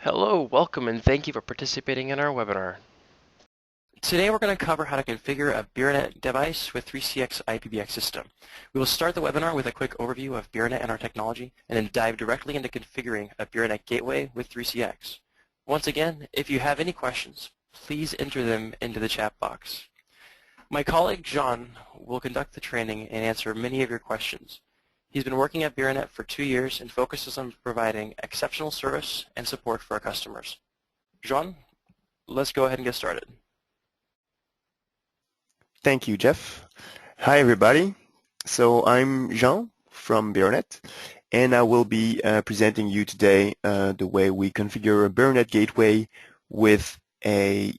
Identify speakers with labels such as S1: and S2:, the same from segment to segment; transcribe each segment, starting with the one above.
S1: Hello, welcome, and thank you for participating in our webinar. Today we're going to cover how to configure a beroNet device with 3CX IPBX system. We will start the webinar with a quick overview of beroNet and our technology, and then dive directly into configuring a beroNet gateway with 3CX. Once again, if you have any questions, please enter them into the chat box. My colleague Jean will conduct the training and answer many of your questions. He's been working at beroNet for 2 years and focuses on providing exceptional service and support for our customers. Jean, let's go ahead and get started.
S2: Thank you, Jeff. Hi, everybody. So I'm Jean from beroNet, and I will be presenting you today the way we configure a beroNet gateway with a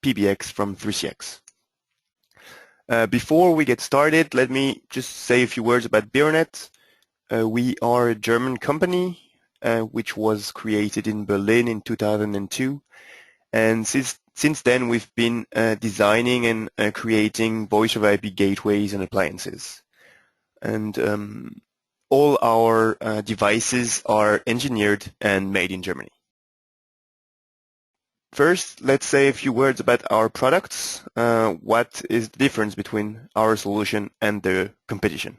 S2: PBX from 3CX. Before we get started, let me just say a few words about beroNet. We are a German company which was created in Berlin in 2002, and since then we've been designing and creating voice over IP gateways and appliances. And all our devices are engineered and made in Germany. First, let's say a few words about our products. What is the difference between our solution and the competition?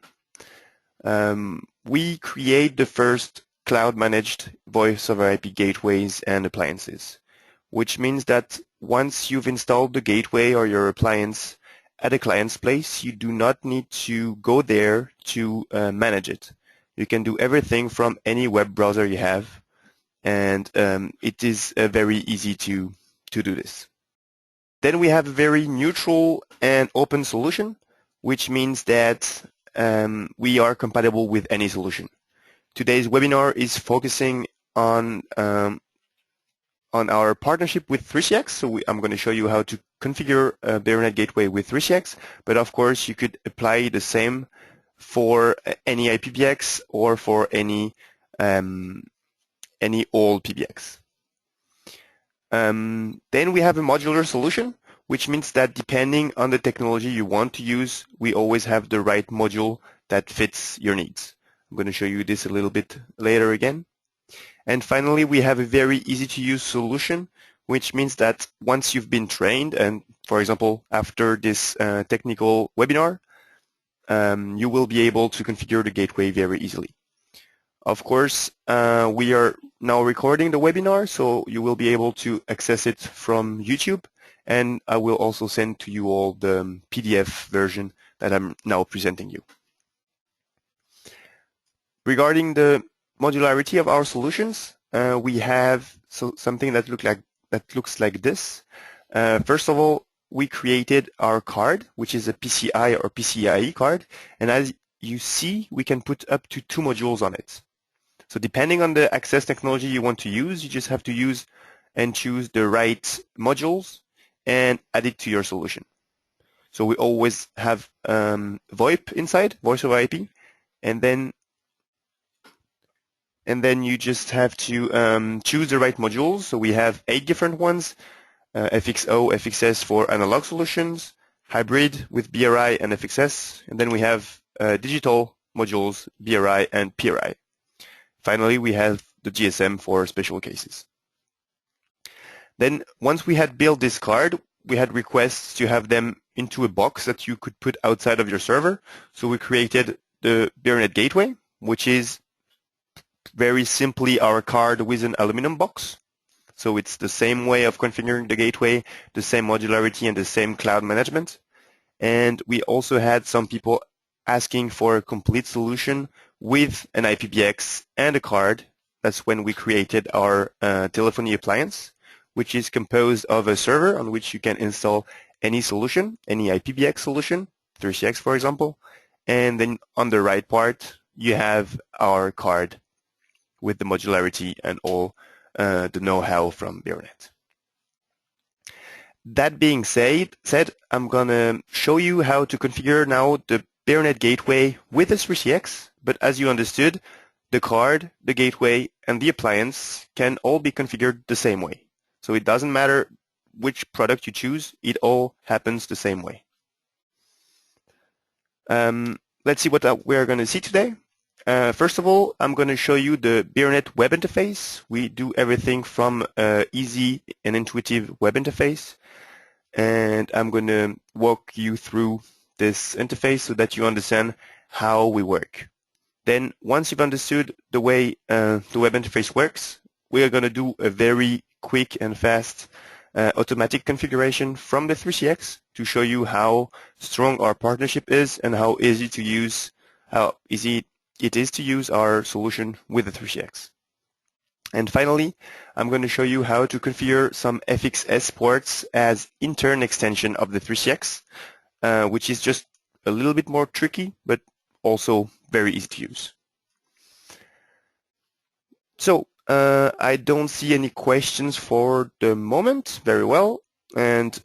S2: We create the first cloud-managed voice over IP gateways and appliances, which means that once you've installed the gateway or your appliance at a client's place, you do not need to go there to manage it. You can do everything from any web browser you have, and it is very easy to do this. Then we have a very neutral and open solution, which means that we are compatible with any solution. Today's webinar is focusing on our partnership with 3CX. So I'm going to show you how to configure a beroNet gateway with 3CX, but of course you could apply the same for any IPBX or for any old PBX. Then we have a modular solution, which means that depending on the technology you want to use, we always have the right module that fits your needs. I'm going to show you this a little bit later again. And finally, we have a very easy-to-use solution, which means that once you've been trained, and for example, after this technical webinar, you will be able to configure the gateway very easily. Of course, we are now recording the webinar, so you will be able to access it from YouTube, and I will also send to you all the PDF version that I'm now presenting you. Regarding the modularity of our solutions, we have something that looks like this. First of all, we created our card, which is a PCI or PCIe card, and as you see, we can put up to 2 modules on it. So depending on the access technology you want to use, you just have to use and choose the right modules and add it to your solution. So we always have VoIP inside, voice over IP, and then you just have to choose the right modules. So we have 8 different ones, FXO, FXS for analog solutions, hybrid with BRI and FXS, and then we have digital modules, BRI and PRI. Finally, we have the GSM for special cases. Then once we had built this card, we had requests to have them into a box that you could put outside of your server. So we created the beroNet gateway, which is very simply our card with an aluminum box. So it's the same way of configuring the gateway, the same modularity and the same cloud management. And we also had some people asking for a complete solution with an IPBX and a card. That's when we created our telephony appliance, which is composed of a server on which you can install any solution, any IPBX solution, 3CX for example, and then on the right part you have our card with the modularity and all the know-how from beroNet. That being said, I'm going to show you how to configure now the beroNet gateway with the 3CX, but as you understood, the card, the gateway, and the appliance can all be configured the same way. So it doesn't matter which product you choose, it all happens the same way. Let's see what we're going to see today. First of all, I'm going to show you the beroNet web interface. We do everything from easy and intuitive web interface, and I'm going to walk you through this interface so that you understand how we work. Then once you've understood the way the web interface works, we are going to do a very quick and fast automatic configuration from the 3CX to show you how strong our partnership is and how easy it is to use our solution with the 3CX. And finally, I'm going to show you how to configure some FXS ports as intern extension of the 3CX, which is just a little bit more tricky, but also very easy to use. So I don't see any questions for the moment. Very well. And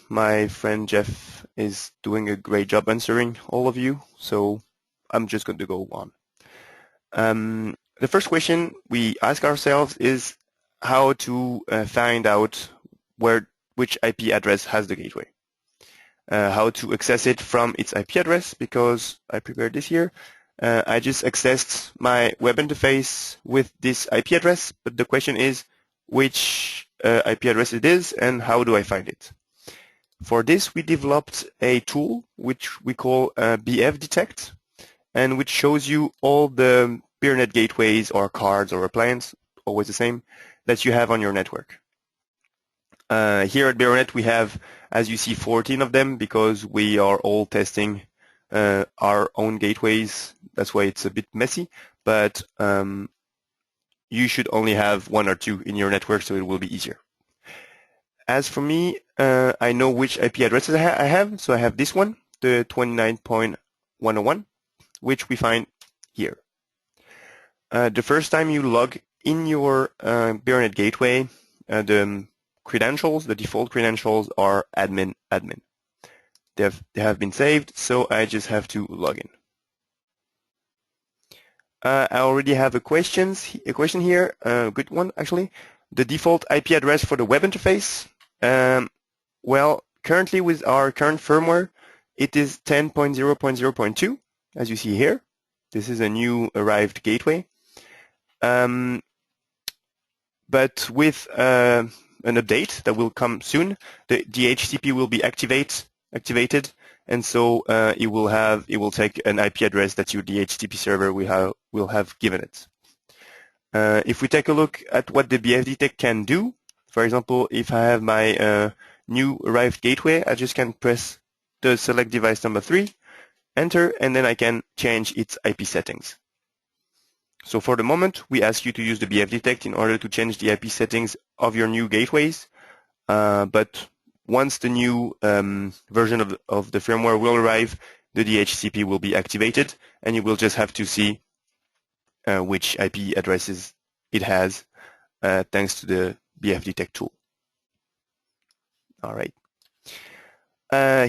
S2: my friend Jeff is doing a great job answering all of you. So I'm just going to go on. The first question we ask ourselves is how to find out which IP address has the gateway. How to access it from its IP address, because I prepared this here. I just accessed my web interface with this IP address, but the question is which IP address it is and how do I find it. For this, we developed a tool which we call BF Detect, and which shows you all the beroNet gateways or cards or appliances, always the same, that you have on your network. Here at beroNet, we have, as you see, 14 of them because we are all testing our own gateways. That's why it's a bit messy, but you should only have 1 or 2 in your network, so it will be easier. As for me, I know which IP addresses I have, so I have this one, the 29.101, which we find here. The first time you log in your beroNet gateway, the default credentials are admin. They have been saved, so I just have to log in. I already have a question here, a good one actually. The default IP address for the web interface, well, currently with our current firmware, it is 10.0.0.2, as you see here. This is a new arrived gateway. But with an update that will come soon, the DHCP will be activated, and so it will take an IP address that your DHCP server will have given it. If we take a look at what the BF Detect can do, for example, if I have my new arrived gateway, I just can press the select device number 3, enter, and then I can change its IP settings. So for the moment, we ask you to use the BF Detect in order to change the IP settings of your new gateways. But once the new version of the firmware will arrive, the DHCP will be activated, and you will just have to see which IP addresses it has thanks to the BF Detect tool. All right.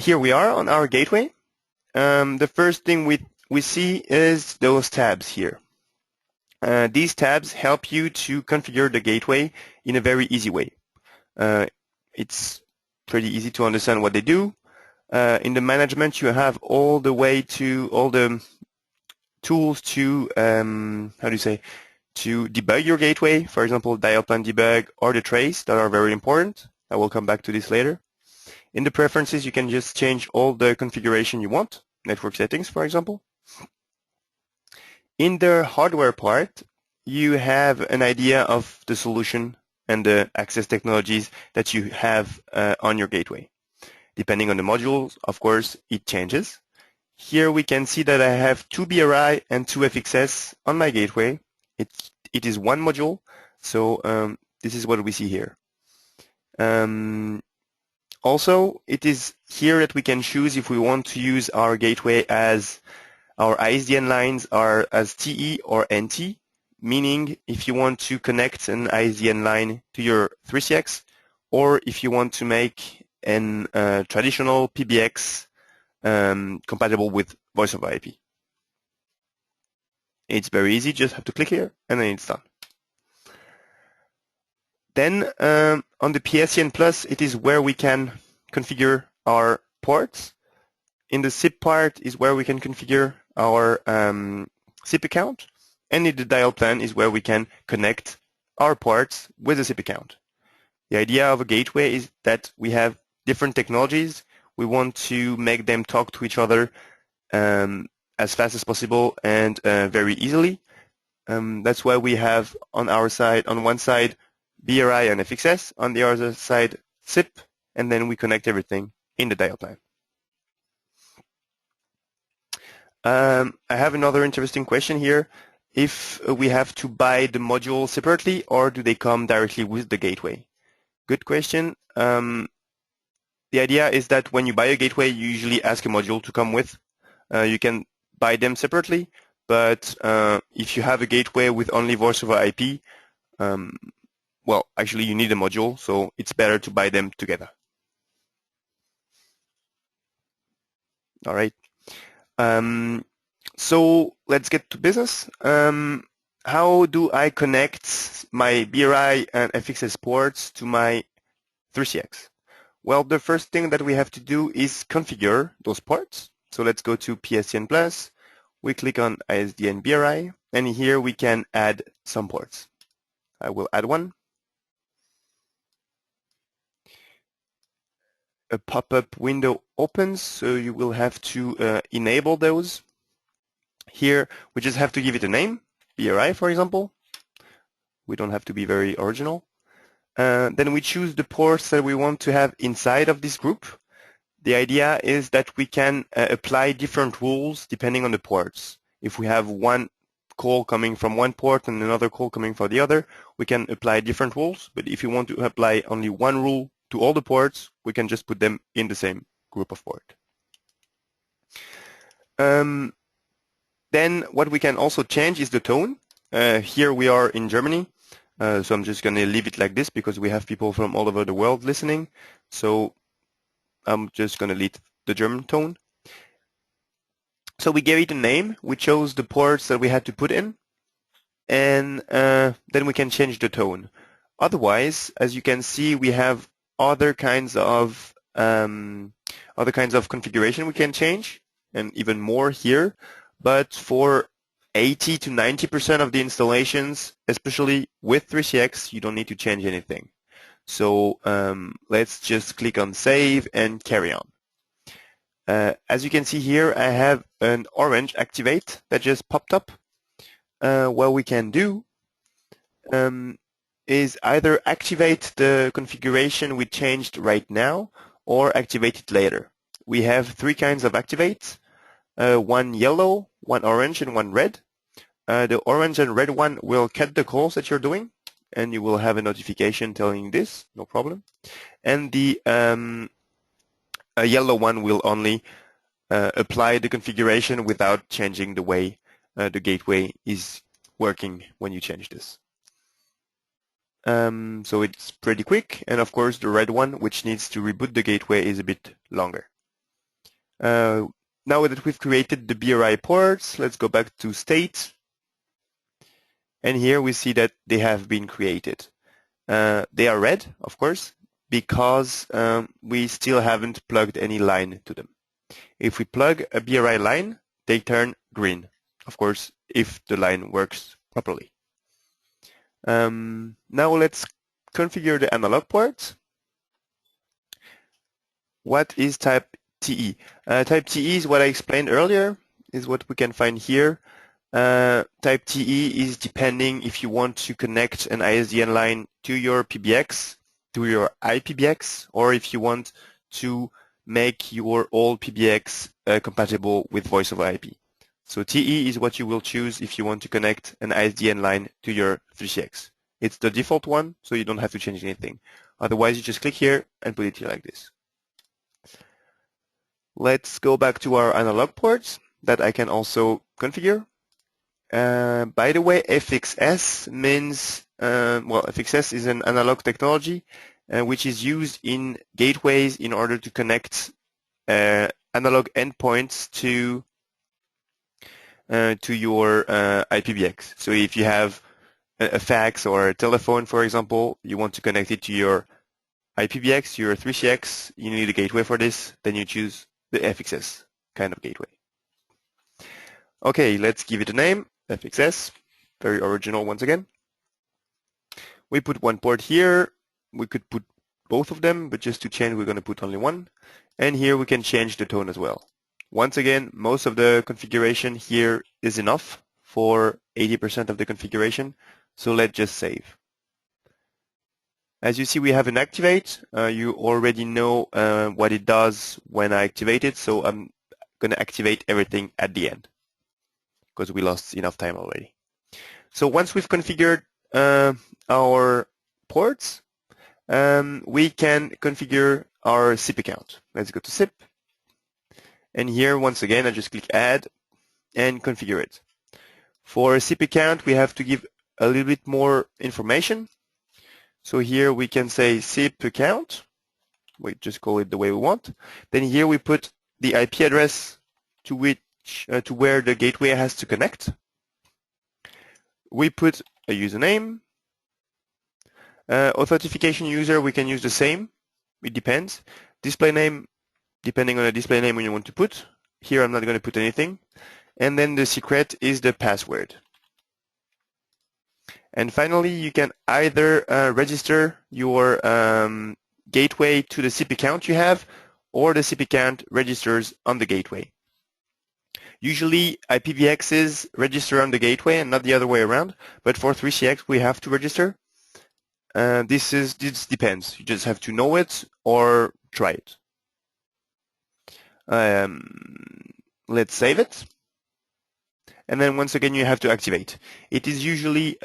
S2: Here we are on our gateway. The first thing we see is those tabs here. These tabs help you to configure the gateway in a very easy way. It's pretty easy to understand what they do. In the management, you have all the tools to to debug your gateway. For example, dial plan debug or the trace that are very important. I will come back to this later. In the preferences, you can just change all the configuration you want, network settings, for example. In the hardware part, you have an idea of the solution and the access technologies that you have on your gateway. Depending on the modules, of course, it changes. Here we can see that I have 2 BRI and 2 FXS on my gateway. It is one module, so this is what we see here. Also, it is here that we can choose if we want to use our gateway as our ISDN lines are as TE or NT, meaning if you want to connect an ISDN line to your 3CX, or if you want to make an traditional PBX compatible with voice over IP. It's very easy, just have to click here and then it's done. Then on the PSCN Plus, it is where we can configure our ports. In the SIP part is where we can configure our SIP account, and in the dial plan is where we can connect our ports with a SIP account. The idea of a gateway is that we have different technologies. We want to make them talk to each other as fast as possible and very easily. That's why we have on our side, on one side, BRI and FXS, on the other side, SIP, and then we connect everything in the dial plan. I have another interesting question here. If we have to buy the module separately, or do they come directly with the gateway? Good question. The idea is that when you buy a gateway, you usually ask a module to come with. You can buy them separately, but if you have a gateway with only voice over IP, well, actually you need a module, so it's better to buy them together. All right. So let's get to business. How do I connect my BRI and FXS ports to my 3CX? Well, the first thing that we have to do is configure those ports. So let's go to PSTN Plus. We click on ISDN BRI, and here we can add some ports. I will add one. A pop-up window opens, so you will have to enable those. Here, we just have to give it a name, BRI, for example. We don't have to be very original. Then we choose the ports that we want to have inside of this group. The idea is that we can apply different rules depending on the ports. If we have one call coming from one port and another call coming from the other, we can apply different rules. But if you want to apply only one rule to all the ports, we can just put them in the same group of port. Then what we can also change is the tone. Here we are in Germany, so I'm just going to leave it like this because we have people from all over the world listening. So I'm just going to leave the German tone. So we gave it a name. We chose the ports that we had to put in, and then we can change the tone. Otherwise, as you can see, we have other kinds of configuration we can change, and even more here. But for 80 to 90% of the installations, especially with 3CX, you don't need to change anything. So let's just click on Save and carry on. As you can see here, I have an orange activate that just popped up. What we can do is either activate the configuration we changed right now or activate it later. We have three kinds of activates. One yellow, one orange, and one red. The orange and red one will cut the calls that you're doing, and you will have a notification telling you this, no problem. And the yellow one will only apply the configuration without changing the way the gateway is working when you change this. So it's pretty quick, and of course the red one, which needs to reboot the gateway, is a bit longer. Now that we've created the BRI ports, let's go back to state. And here we see that they have been created. They are red, of course, because we still haven't plugged any line to them. If we plug a BRI line, they turn green, of course, if the line works properly. Now let's configure the analog ports. What is type TE? Type TE is what I explained earlier, is what we can find here. Type TE is depending if you want to connect an ISDN line to your PBX, to your iPBX, or if you want to make your old PBX compatible with voice over IP. So TE is what you will choose if you want to connect an ISDN line to your 3CX. It's the default one, so you don't have to change anything. Otherwise, you just click here and put it here like this. Let's go back to our analog ports that I can also configure. By the way, FXS means, well, FXS is an analog technology which is used in gateways in order to connect analog endpoints to your IPBX. So if you have a fax or a telephone, for example, you want to connect it to your IPBX, your 3CX, you need a gateway for this, then you choose the FXS kind of gateway. Okay, let's give it a name. FXS, very original once again. We put one port here. We could put both of them, but just to change, we're going to put only one. And here we can change the tone as well. Once again, most of the configuration here is enough for 80% of the configuration. So let's just save. As you see, we have an activate. You already know what it does when I activate it. So I'm going to activate everything at the end because we lost enough time already. So once we've configured our ports, we can configure our SIP account. Let's go to SIP. And here, once again, I just click Add and configure it. For a SIP account, we have to give a little bit more information. So here we can say SIP account. We just call it the way we want. Then here we put the IP address to where the gateway has to connect. We put a username. Authentication user, we can use the same. It depends. Display name, depending on the display name you want to put. Here I'm not going to put anything. And then the secret is the password. And finally, you can either register your gateway to the SIP account you have, or the SIP account registers on the gateway. Usually IPVXs register on the gateway and not the other way around, but for 3CX we have to register. This depends. You just have to know it or try it. Let's save it. And then once again you have to activate. It is usually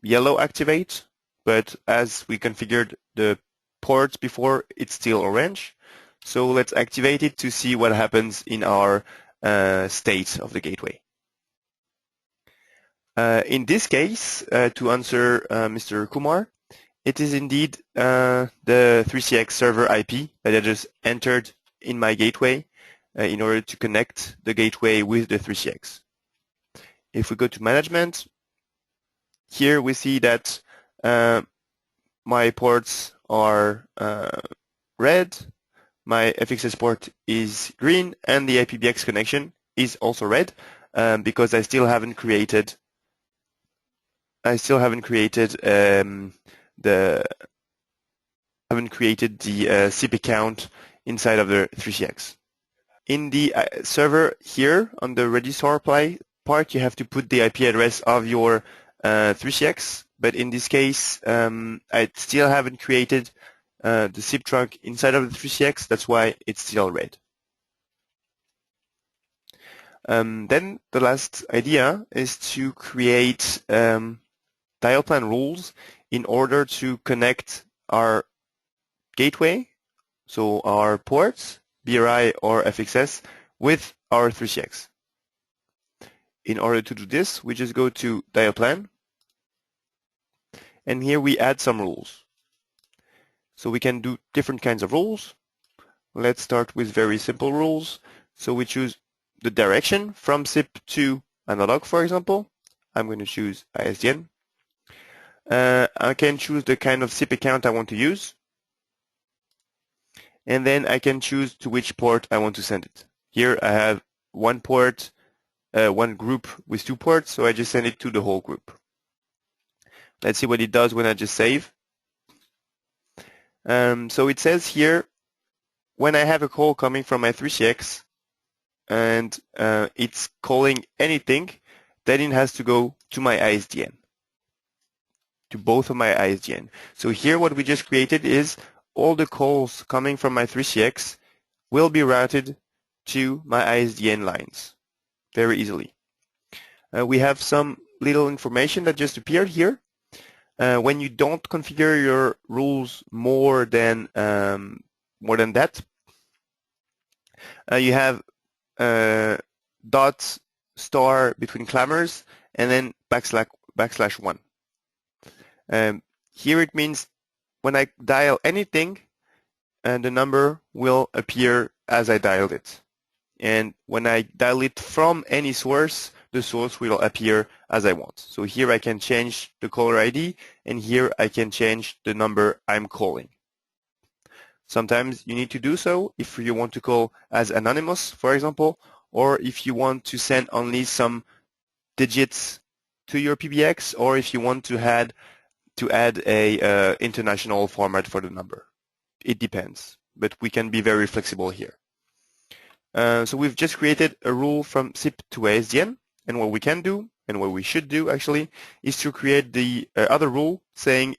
S2: yellow activate, but as we configured the ports before, it's still orange. So let's activate it to see what happens in our state of the gateway. In this case, to answer Mr. Kumar, it is indeed the 3CX server IP that I just entered in my gateway in order to connect the gateway with the 3CX. If we go to management, here we see that my ports are red, my FXS port is green, and the IPBX connection is also red because I still haven't created the SIP account inside of the 3CX. In the server here on the registrar part, you have to put the IP address of your 3CX, but in this case, I still haven't created the SIP trunk inside of the 3CX. That's why it's still red. Then the last idea is to create dial plan rules in order to connect our gateway, so our ports, BRI or FXS, with our 3CX. In order to do this, we just go to dial plan, and here we add some rules. So we can do different kinds of rules. Let's start with very simple rules. So we choose the direction from SIP to analog, for example. I'm going to choose ISDN. I can choose the kind of SIP account I want to use. And then I can choose to which port I want to send it. Here I have one port, one group with 2 ports, so I just send it to the whole group. Let's see what it does when I just save. So it says here, when I have a call coming from my 3CX and it's calling anything, then it has to go to my ISDN, to both of my ISDN. So here what we just created is all the calls coming from my 3CX will be routed to my ISDN lines very easily. We have some little information that just appeared here. When you don't configure your rules more than that, you have dot star between clammers and then \1. Here it means when I dial anything, the number will appear as I dialed it. And when I dial it from any source, the source will appear as I want. So here I can change the caller ID, and here I can change the number I'm calling. Sometimes you need to do so if you want to call as anonymous, for example, or if you want to send only some digits to your PBX, or if you want to add a international format for the number. It depends, but we can be very flexible here. So we've just created a rule from SIP to ASDN, and what we can do, and what we should do actually, is to create the other rule saying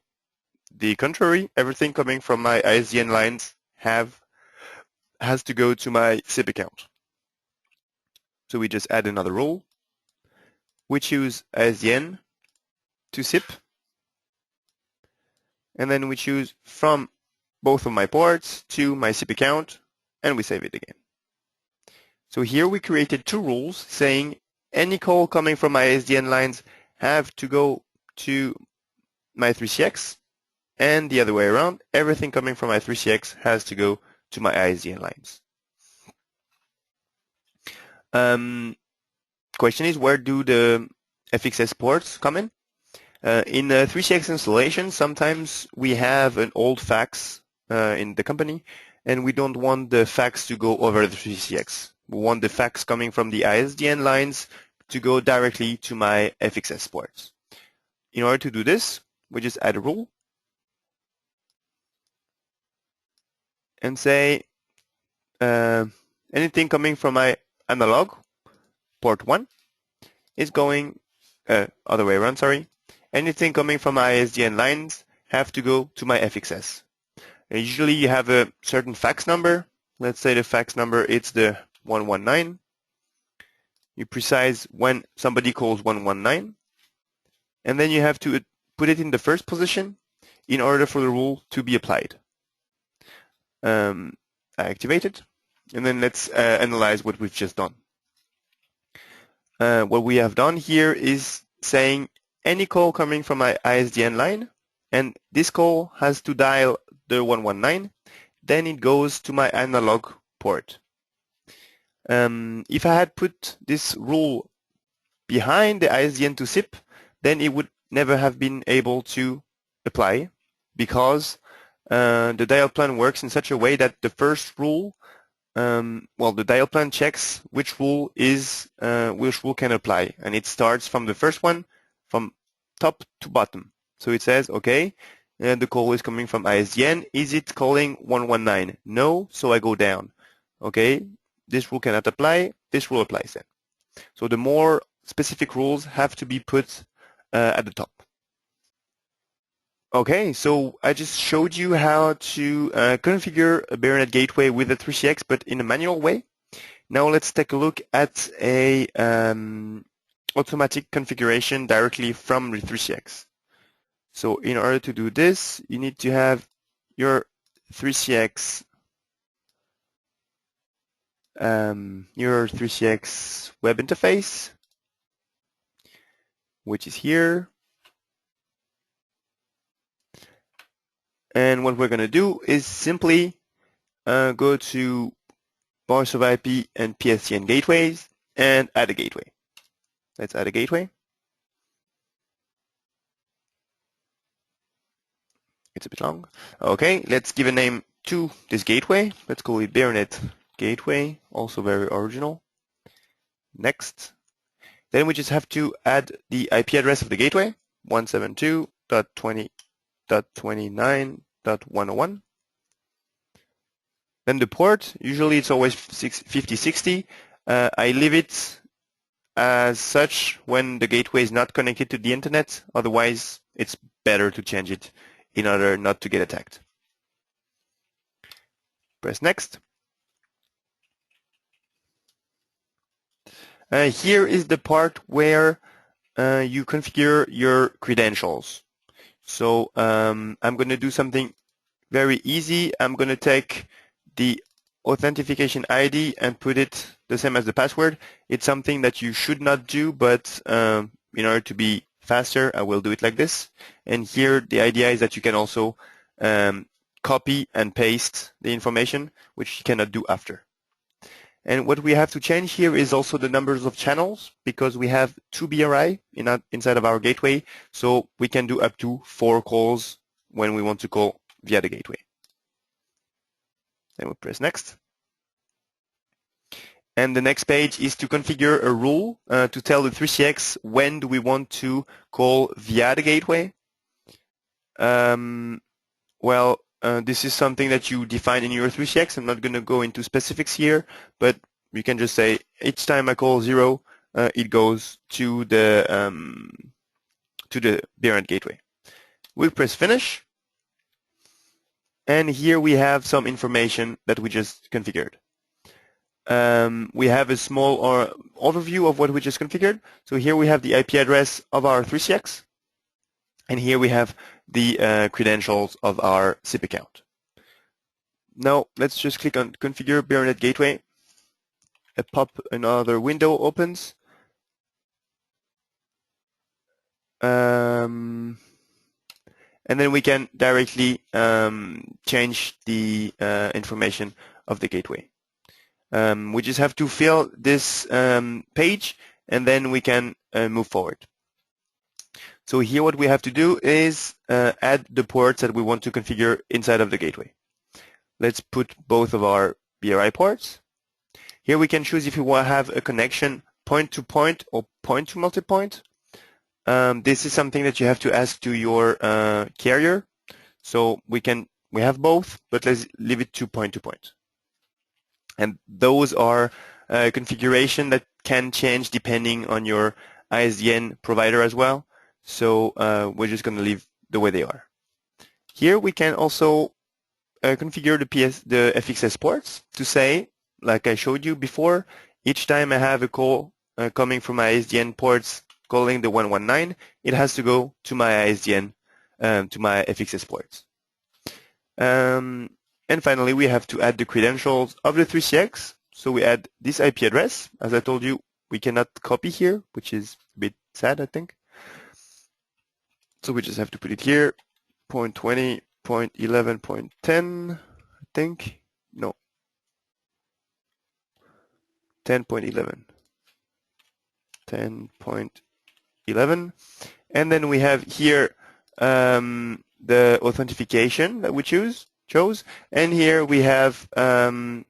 S2: the contrary, everything coming from my ASDN lines has to go to my SIP account. So we just add another rule. We choose ASDN to SIP, and then we choose from both of my ports to my SIP account, and we save it again. So here we created two rules saying any call coming from my ASDN lines have to go to my 3CX, and the other way around, everything coming from my 3CX has to go to my ASDN lines. Question is, where do the FXS ports come in? In a 3CX installation, sometimes we have an old fax in the company, and we don't want the fax to go over the 3CX. We want the fax coming from the ASDN lines to go directly to my FXS ports. In order to do this, we just add a rule and say anything coming from my analog, port 1, is going, other way around, sorry. Anything coming from my ASDN lines have to go to my FXS. And usually you have a certain fax number. Let's say the fax number is the 119. You precise when somebody calls 119. And then you have to put it in the first position in order for the rule to be applied. I activate it. And then let's analyze what we've just done. What we have done here is saying any call coming from my ISDN line, and this call has to dial the 119, then it goes to my analog port. If I had put this rule behind the ISDN to SIP, then it would never have been able to apply, because the dial plan works in such a way that the first rule, the dial plan checks which rule can apply, and it starts from the first one, from top to bottom. So it says, okay, the call is coming from ISDN. Is it calling 119? No, so I go down. Okay, this rule cannot apply. This rule applies then. So the more specific rules have to be put at the top. Okay, so I just showed you how to configure a beroNet gateway with a 3CX, but in a manual way. Now let's take a look at a automatic configuration directly from the 3CX. So in order to do this, you need to have your 3CX web interface, which is here. And what we're going to do is simply go to voice over IP and PSTN gateways and add a gateway. Let's add a gateway. It's a bit long. Okay, let's give a name to this gateway. Let's call it beroNet gateway, also very original. Next. Then we just have to add the IP address of the gateway, 172.20.29.101. Then the port, usually it's always 5060. I leave it as such when the gateway is not connected to the internet. Otherwise, it's better to change it in order not to get attacked. Press next. Here is the part where you configure your credentials. So I'm going to do something very easy. I'm going to take the authentication ID and put it the same as the password. It's something that you should not do, but in order to be faster, I will do it like this. And here the idea is that you can also copy and paste the information, which you cannot do after. And what we have to change here is also the numbers of channels, because we have 2 BRI inside of our gateway, so we can do up to 4 calls when we want to call via the gateway. Then we press next. And the next page is to configure a rule to tell the 3CX when do we want to call via the gateway. This is something that you define in your 3CX. I'm not going to go into specifics here, but you can just say each time I call 0, it goes to the beroNet gateway. We press finish, and here we have some information that we just configured. We have a small overview of what we just configured. So here we have the IP address of our 3CX, and here we have the credentials of our SIP account. Now let's just click on Configure beroNet Gateway. Another window opens. And then we can directly change the information of the gateway. We just have to fill this page, and then we can move forward. So here what we have to do is add the ports that we want to configure inside of the gateway. Let's put both of our BRI ports. Here we can choose if we want to have a connection point-to-point or point-to-multipoint. This is something that you have to ask to your carrier. So we have both, but let's leave it to point-to-point. And those are configuration that can change depending on your ISDN provider as well. So we're just going to leave the way they are. Here we can also configure the FXS ports to say, like I showed you before, each time I have a call coming from my ISDN ports calling the 119, it has to go to my ISDN, to my FXS ports. And finally, we have to add the credentials of the 3CX. So we add this IP address. As I told you, we cannot copy here, which is a bit sad, I think. So we just have to put it here, 0.20, 0.11, 0.10, I think. No, 10.11. 10.11. And then we have here the authentication that we chose, and here we have the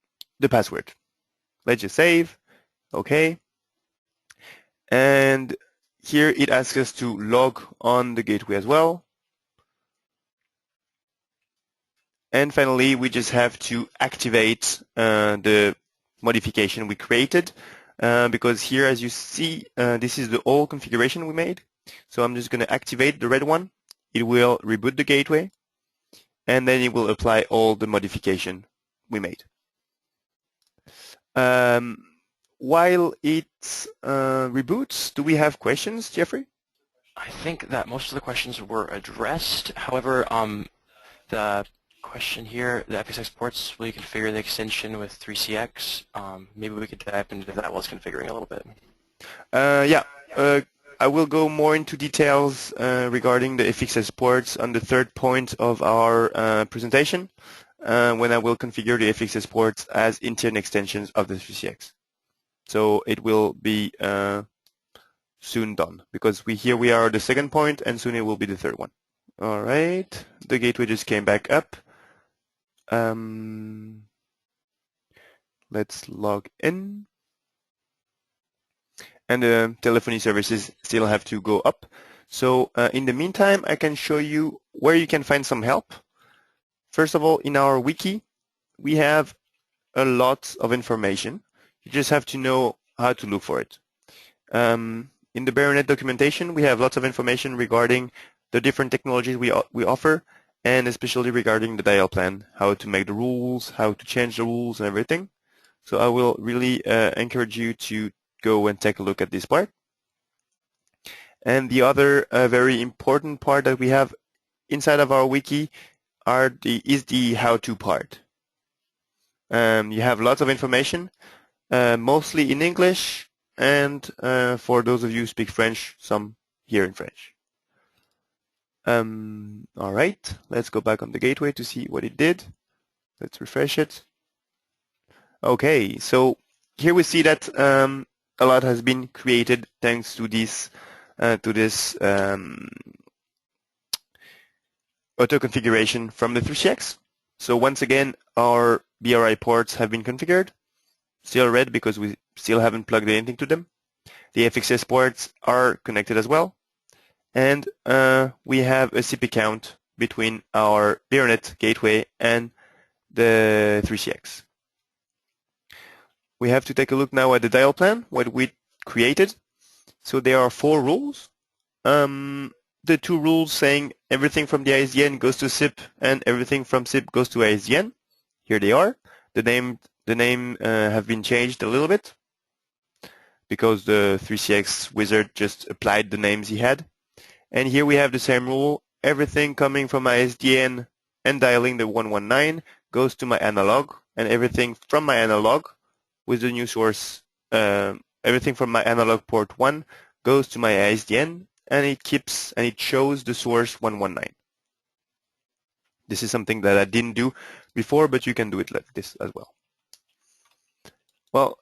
S2: password. Let's just save. Okay. And here it asks us to log on the gateway as well. And finally, we just have to activate the modification we created, because here, as you see, this is the old configuration we made. So I'm just going to activate the red one. It will reboot the gateway, and then it will apply all the modification we made. While it reboots, do we have questions, Jeffrey?
S1: I think that most of the questions were addressed. However, the question here, the FXX ports, will you configure the extension with 3CX? Maybe we could dive into that while it's configuring a little bit.
S2: Yeah. I will go more into details regarding the FXS ports on the third point of our presentation when I will configure the FXS ports as intern extensions of the 3CX. So it will be soon done, because here we are at the second point, and soon it will be the third one. All right, the gateway just came back up. Let's log in. And the telephony services still have to go up. So in the meantime, I can show you where you can find some help. First of all, in our wiki, we have a lot of information. You just have to know how to look for it. In the beroNet documentation, we have lots of information regarding the different technologies we offer, and especially regarding the dial plan, how to make the rules, how to change the rules and everything. So I will really encourage you to go and take a look at this part. And the other very important part that we have inside of our wiki is the how-to part. You have lots of information, mostly in English, and for those of you who speak French, some here in French. All right, let's go back on the gateway to see what it did. Let's refresh it. Okay, so here we see that a lot has been created thanks to this auto configuration from the 3CX. So once again, our BRI ports have been configured. still red because we still haven't plugged anything to them. The FXS ports are connected as well. And we have a CP count between our beroNet gateway and the 3CX. We have to take a look now at the dial plan, what we created. So there are 4 rules. The 2 rules saying everything from the ISDN goes to SIP and everything from SIP goes to ISDN. Here they are. The name have been changed a little bit because the 3CX wizard just applied the names he had. And here we have the same rule. Everything coming from ISDN and dialing the 119 goes to my analog, and everything from my analog with the new source, everything from my analog port 1 goes to my ISDN, and it shows the source 119. This is something that I didn't do before, but you can do it like this as well. Well,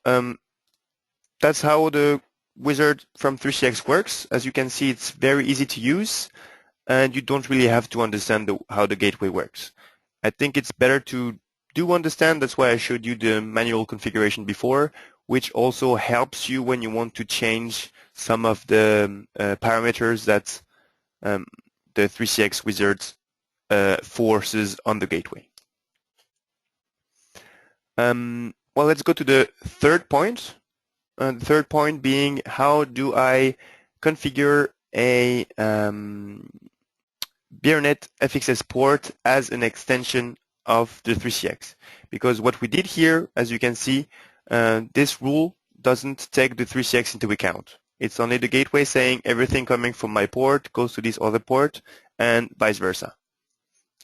S2: that's how the wizard from 3CX works. As you can see, it's very easy to use, and you don't really have to understand how the gateway works. I think it's better to understand. That's why I showed you the manual configuration before, which also helps you when you want to change some of the parameters that the 3CX wizard forces on the gateway. Well, let's go to the third point. The third point being, how do I configure a beroNet FXS port as an extension of the 3CX? Because what we did here, as you can see, this rule doesn't take the 3CX into account. It's only the gateway saying everything coming from my port goes to this other port and vice versa.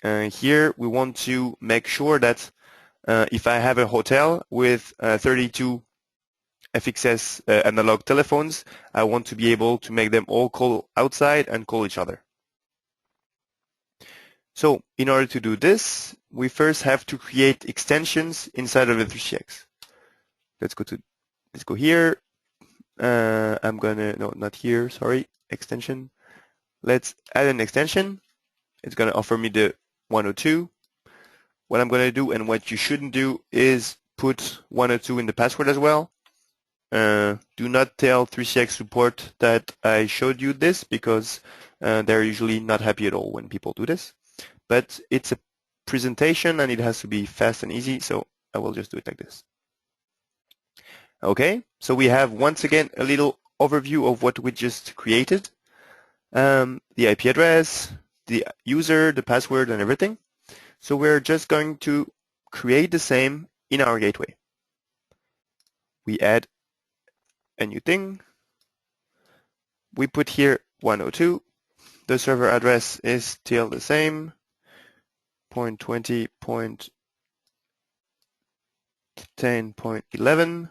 S2: Here we want to make sure that if I have a hotel with 32 FXS analog telephones, I want to be able to make them all call outside and call each other. So in order to do this, we first have to create extensions inside of the 3CX. Let's go here. No, not here, sorry, extension. Let's add an extension. It's gonna offer me the 102. What I'm gonna do, and what you shouldn't do, is put 102 in the password as well. Do not tell 3CX support that I showed you this, because they're usually not happy at all when people do this. But it's a presentation and it has to be fast and easy, so I will just do it like this. Okay, so we have once again a little overview of what we just created. The IP address, the user, the password, and everything. So we're just going to create the same in our gateway. We add a new thing. We put here 102. The server address is still the same, 0.20.10.11.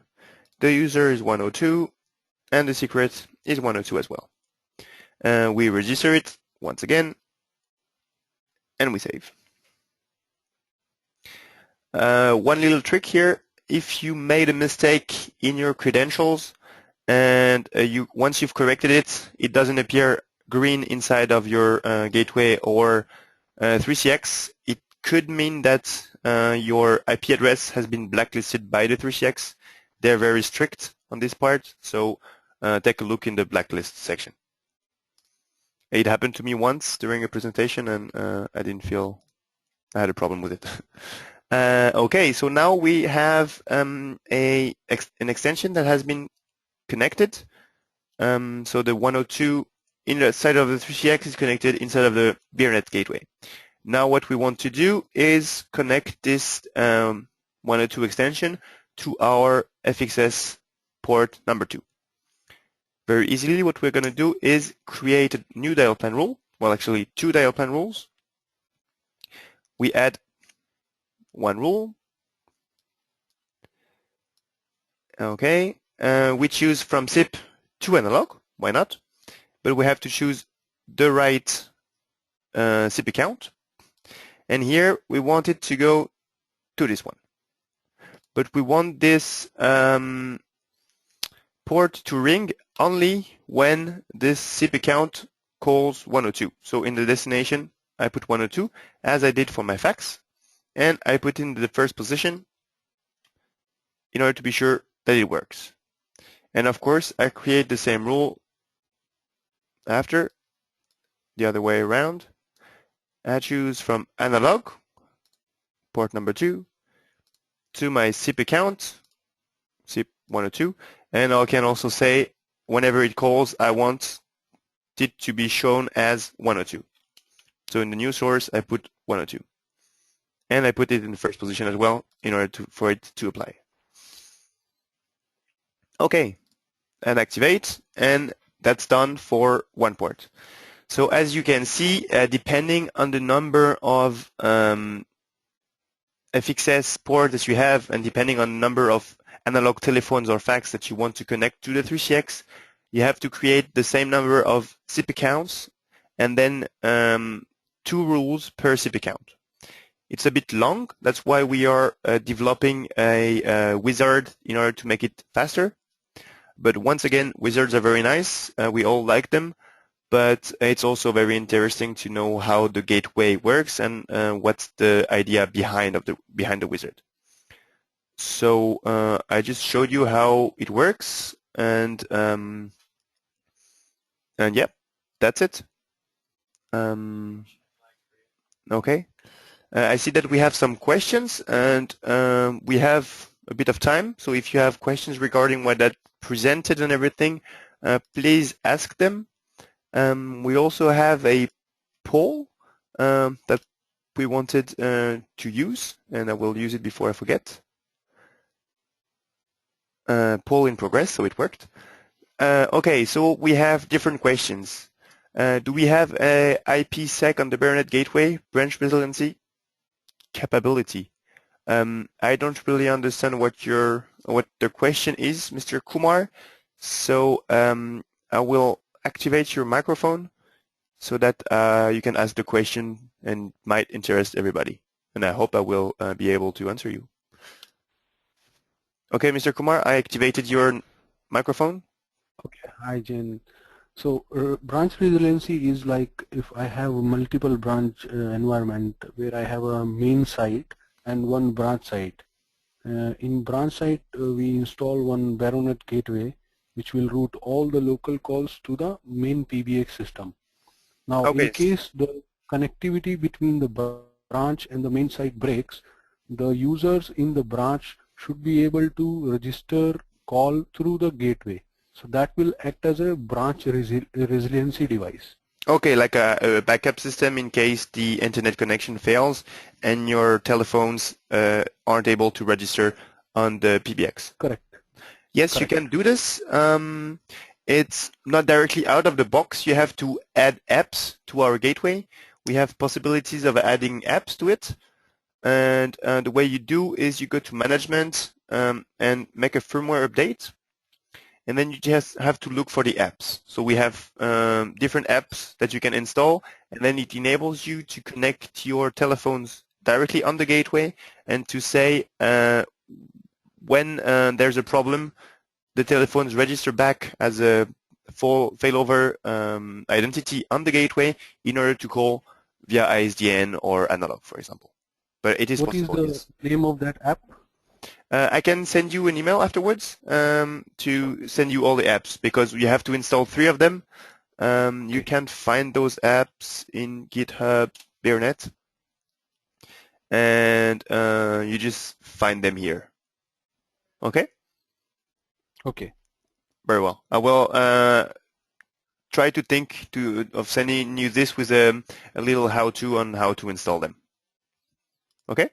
S2: The user is 102, and the secret is 102 as well. We register it once again, and we save. One little trick here: if you made a mistake in your credentials and once you've corrected it, it doesn't appear green inside of your gateway or 3CX, it could mean that your IP address has been blacklisted by the 3CX. They're very strict on this part, so take a look in the blacklist section. It happened to me once during a presentation, and I didn't feel I had a problem with it. Okay, so now we have an extension that has been connected. So the 102 inside of the 3CX is connected inside of the beroNet gateway. Now what we want to do is connect this 102 extension to our FXS port number 2. Very easily, what we're going to do is create a new dial plan rule. Well, actually 2 dial plan rules. We add 1 rule. Okay, we choose from SIP to analog. Why not? But we have to choose the right SIP account. And here we want it to go to this one. But we want this port to ring only when this SIP account calls 102. So in the destination, I put 102, as I did for my fax, and I put in the first position in order to be sure that it works. And of course, I create the same rule after, the other way around. I choose from analog, port number 2, to my SIP account, SIP 102, and I can also say whenever it calls, I want it to be shown as 102. So in the new source, I put 102. And I put it in the first position as well in order for it to apply. Okay, and activate, and that's done for one port. So as you can see, depending on the number of FXS ports that you have, and depending on the number of analog telephones or fax that you want to connect to the 3CX, you have to create the same number of SIP accounts, and then 2 rules per SIP account. It's a bit long. That's why we are developing a wizard in order to make it faster. But once again, wizards are very nice. We all like them. But it's also very interesting to know how the gateway works and what's the idea behind the wizard. So I just showed you how it works, and yeah, that's it. Okay. I see that we have some questions, and we have a bit of time. So if you have questions regarding what that presented and everything, please ask them. We also have a poll that we wanted to use, and I will use it before I forget. Poll in progress, so it worked. Okay, so we have different questions. Do we have a IPsec on the beroNet gateway, branch resiliency, capability? I don't really understand what the question is, Mr. Kumar. So I will activate your microphone so that you can ask the question and might interest everybody. And I hope I will be able to answer you. Okay, Mr. Kumar, I activated your microphone.
S3: Okay, hi Jen. So branch resiliency is like if I have a multiple branch environment where I have a main site and one branch site. In branch site, we install one beroNet gateway which will route all the local calls to the main PBX system. Now,
S2: Okay.
S3: in case the connectivity between the branch and the main site breaks, the users in the branch should be able to register call through the gateway. So that will act as a branch resiliency device.
S2: Okay, like a backup system in case the internet connection fails and your telephones aren't able to register on the PBX.
S3: Correct.
S2: Yes,
S3: Correct.
S2: you can do this. It's not directly out of the box. You have to add apps to our gateway. We have possibilities of adding apps to it. And the way you do is you go to management and make a firmware update. And then you just have to look for the apps. So we have different apps that you can install, and then it enables you to connect your telephones directly on the gateway and to say when there's a problem, the telephones register back as a failover identity on the gateway in order to call via ISDN or analog, for example. But it is possible.
S3: What is the name of that app?
S2: I can send you an email afterwards to send you all the apps because you have to install 3 of them. You can find those apps in GitHub beroNet, and you just find them here. Okay?
S3: Okay.
S2: Very well. I will try to think of sending you this with a little how-to on how to install them. Okay?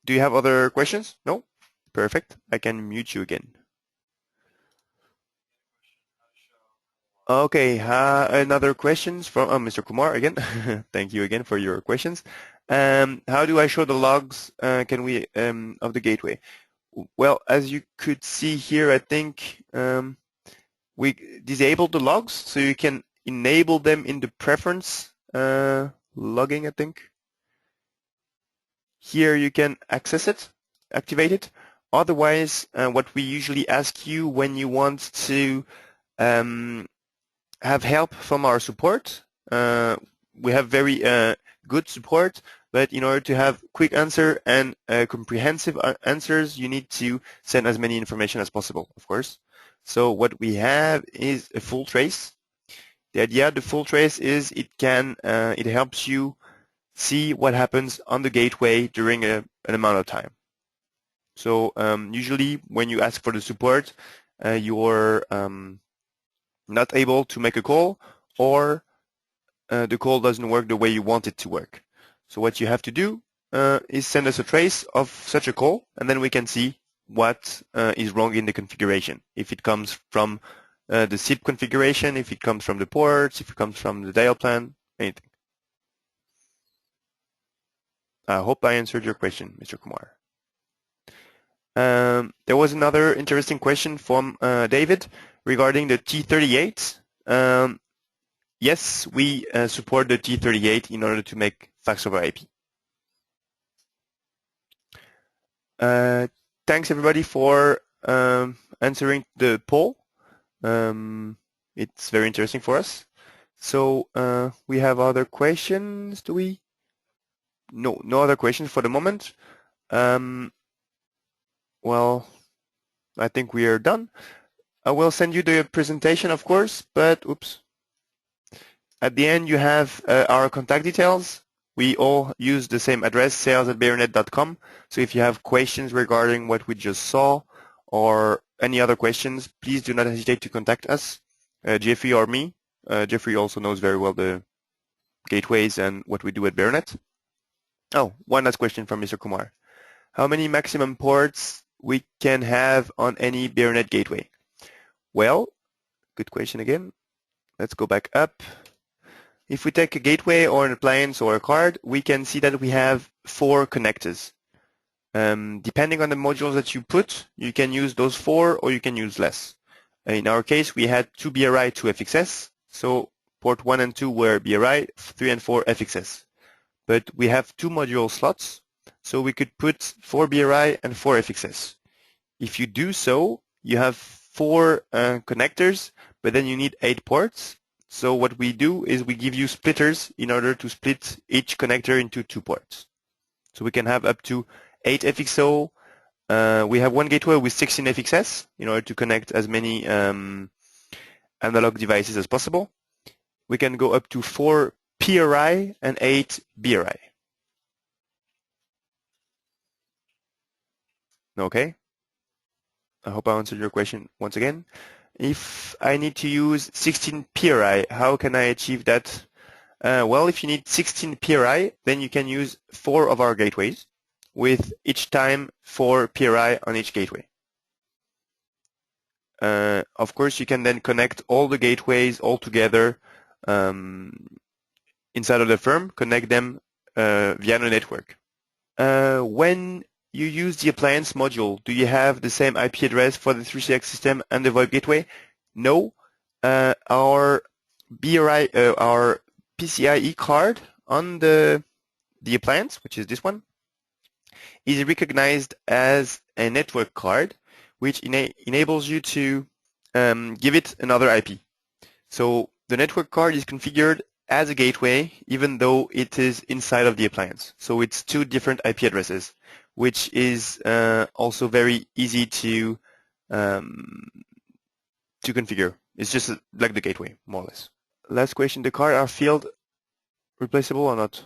S2: Do you have other questions? No? Perfect. I can mute you again. Okay, another questions from Mr. Kumar again. Thank you again for your questions. How do I show the logs of the gateway? Well, as you could see here, I think we disabled the logs, so you can enable them in the preference logging, I think. Here you can access it, activate it. Otherwise, what we usually ask you when you want to have help from our support, we have very good support, but in order to have quick answer and comprehensive answers, you need to send as many information as possible, of course. So what we have is a full trace. The idea of the full trace is it helps you see what happens on the gateway during an amount of time. So usually when you ask for the support, you're not able to make a call, or the call doesn't work the way you want it to work. So what you have to do is send us a trace of such a call, and then we can see what is wrong in the configuration. If it comes from the SIP configuration, if it comes from the ports, if it comes from the dial plan, anything. I hope I answered your question, Mr. Kumar. There was another interesting question from David regarding the T38. Yes, we support the T38 in order to make fax over IP. Thanks everybody for answering the poll. It's very interesting for us. So we have other questions, do we? No other questions for the moment. Well, I think we are done. I will send you the presentation, of course, but oops. At the end, you have our contact details. We all use the same address, sales@beronet.com. So if you have questions regarding what we just saw or any other questions, please do not hesitate to contact us, Jeffrey or me. Jeffrey also knows very well the gateways and what we do at beroNet. Oh, one last question from Mr. Kumar. How many maximum ports we can have on any beroNet gateway? Well, good question again. Let's go back up. If we take a gateway or an appliance or a card, we can see that we have 4 connectors. Depending on the modules that you put, you can use those 4 or you can use less. In our case, we had 2 BRI, 2 FXS. So port 1 and 2 were BRI, 3 and 4 FXS. But we have 2 module slots, so we could put 4 BRI and 4 FXS. If you do so, you have 4 connectors, but then you need 8 ports. So what we do is we give you splitters in order to split each connector into 2 ports. So we can have up to 8 FXO. We have one gateway with 16 FXS in order to connect as many analog devices as possible. We can go up to 4 PRI and 8 BRI. Okay. I hope I answered your question once again. If I need to use 16 PRI, how can I achieve that? Well, if you need 16 PRI, then you can use 4 of our gateways, with each time 4 PRI on each gateway. Of course, you can then connect all the gateways all together inside of the firm, connect them via the network. When you use the appliance module, do you have the same IP address for the 3CX system and the VoIP gateway? No. Our BRI, our PCIe card on the appliance, which is this one, is recognized as a network card, which enables you to give it another IP. So the network card is configured as a gateway, even though it is inside of the appliance. So it's 2 different IP addresses, which is also very easy to configure. It's just like the gateway, more or less. Last question: the cards are field replaceable or not?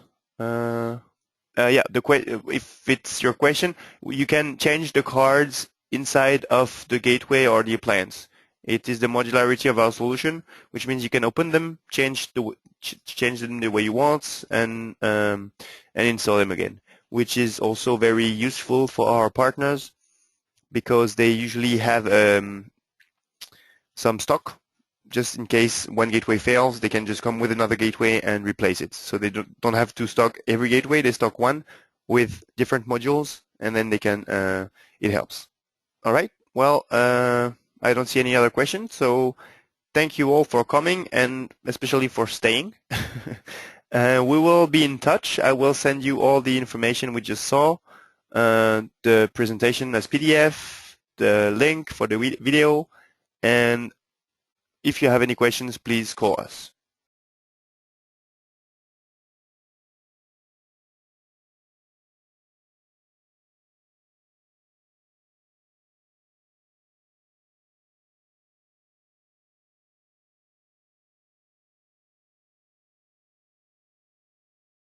S2: Yeah, if it's your question, you can change the cards inside of the gateway or the appliance. It is the modularity of our solution, which means you can open them, change them the way you want, and install them again, which is also very useful for our partners because they usually have some stock. Just in case one gateway fails, they can just come with another gateway and replace it. So they don't have to stock every gateway. They stock one with different modules, and then they can. It helps. All right. Well, I don't see any other questions. So thank you all for coming, and especially for staying. We will be in touch. I will send you all the information we just saw, the presentation as PDF, the link for the video, and if you have any questions, please call us.